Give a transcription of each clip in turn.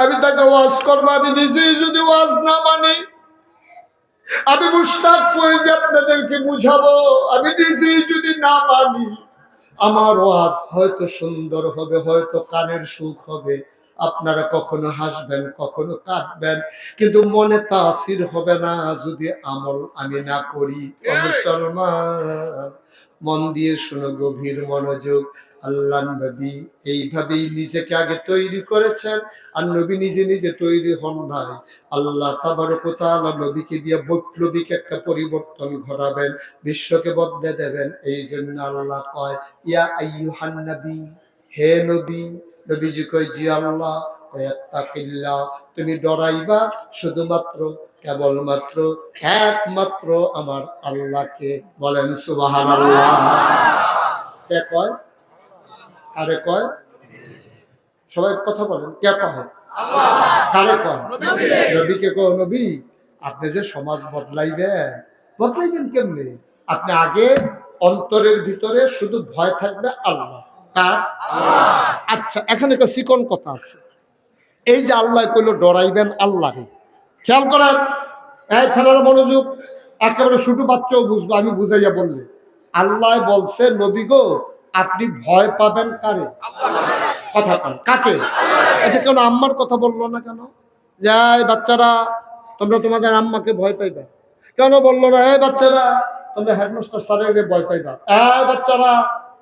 আমি তাকে ওয়াজ করবো, আমি নিজেই যদি ওয়াজ না মানি, আমি মুশতাক ফয়েজী আপনাদেরকে বুঝাবো, আমি নিজেই যদি না মানি, আমার ওয়াজ হয়তো সুন্দর হবে, হয়তো কানের সুখ হবে, আপনারা কখনো হাসবেন, কখনো কাঁদবেন, কিন্তু মনে তাসির হবে না যদি আমল আমি না করি। ও মুসলমান, মন দিয়ে শোনো, গভীর মনোযোগ। আল্লাহ নবী এইভাবেই নিজেকে আগে তৈরি করেছেন, আর নবী নিজে নিজে তৈরি হন নাই। আল্লাহ তাবারক ওয়া তাআলা নবীকে দিয়ে বৈপ্লবিক একটা পরিবর্তন ঘটাবেন, বিশ্বকে বদলে দেবেন। এই জন্য আল্লাহ কয় ইয়া আইয়ুহান নবী, হে নবী। নবীজি কয় জি আল্লাহ। ইত্তাকিল্লাহ, তুমি ডরাইবা শুধুমাত্র, কেবলমাত্র, একমাত্র আমার আল্লাহকে। বলেন সুবহানাল্লাহ। কে কয়? আরে কয়? সবাই কথা বলেন, কে কয়? কারে কয়? নবীকে কয় নবী, আপনি যে সমাজ বদলাইবেন কেমনে? আপনি আগে অন্তরের ভিতরে শুধু ভয় থাকবে আল্লাহ। কার? আচ্ছা, এখানে একটা চিকন কথা আছে। এই যে আল্লাহ কইলো ডরাইবেন আল্লাহকে, খেয়াল করেন। এই ছেলেরা মনোযোগ, একেবারে ছোট বাচ্চাও বুঝবো, আমি বুঝাইয়া বললে। আল্লাহ বলছে নবী গো, আপনি ভয় পাবেন কারে? কথা কন, কাকে? আচ্ছা, কেন আম্মার কথা বললো না কেন? যাই বাচ্চারা, তোমরা তোমাদের আম্মাকে ভয় পাইবা। কেন বললো না এই বাচ্চারা তোমরা হেডমাস্টার স্যারের ভয় পাইবা? এই বাচ্চারা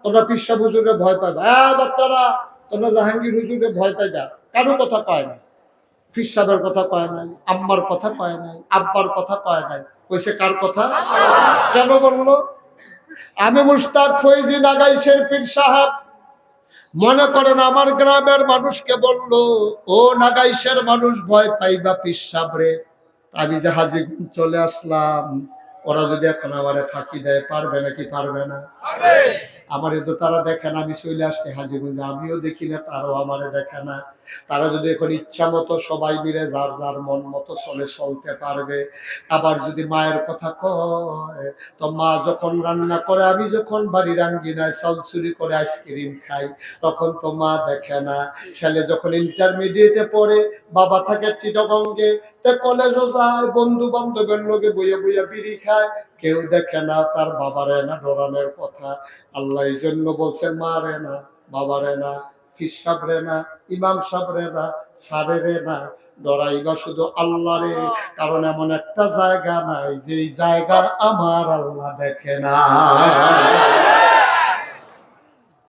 তোমরা পিসা হুজুরে ভয় পাইবা। এই বাচ্চারা তোমরা জাহাঙ্গীর হুজুরে ভয় পাইবা। কারো কথা কয় না, ফির সাহেবের কথা কয় নাই, আম্মার কথা কয় নাই, আব্বার কথা কয় নাই, কইছে কার কথা? কেন বললো? আমি মুশতাক ফয়েজী নাগাইশের পীর সাহেব, মনে করেন আমার গ্রামের মানুষকে বললো ও নাগাইশের মানুষ ভয় পাইবা পীর সাহেবরে। আমি যে হাজীগঞ্জ চলে আসলাম, ওরা যদি এখন আমারে ফাঁকি দেয়, পারবে নাকি পারবে না? আমারে তো তারা দেখে না, আমি চলে আসছি হাজীগঞ্জ, আমিও দেখি না, তারাও আমারে দেখে না। তারা যদি এখন ইচ্ছা মতো সবাই মিলে যার যার মন মতো চলতে পারবে। আবার যদি মায়ের কথা কয়, তো মা যখন রান্না করে, আমি যখন বাড়ির আঙ্গিনায় চাল চুরি করে আইসক্রিম খাই, তখন তো মা দেখে না। ছেলে যখন ইন্টারমিডিয়েটে পড়ে, বাবা থাকে চিটাগঙ্গে, কলেজও যায়, বন্ধু বান্ধবের লোকে বইয়া বইয়া বিড়ি খায়, কেউ দেখে না তার বাবারে না ডরানোর কথা। আল্লাহ এই জন্য বলছে মারে না, বাবারে না, ফির সাবরে না, ইমাম সাবরে না, সারেরে না, ডরাইবা শুধু আল্লাহ রে। কারণ এমন একটা জায়গা নাই যেই জায়গা আমার আল্লাহ দেখে না।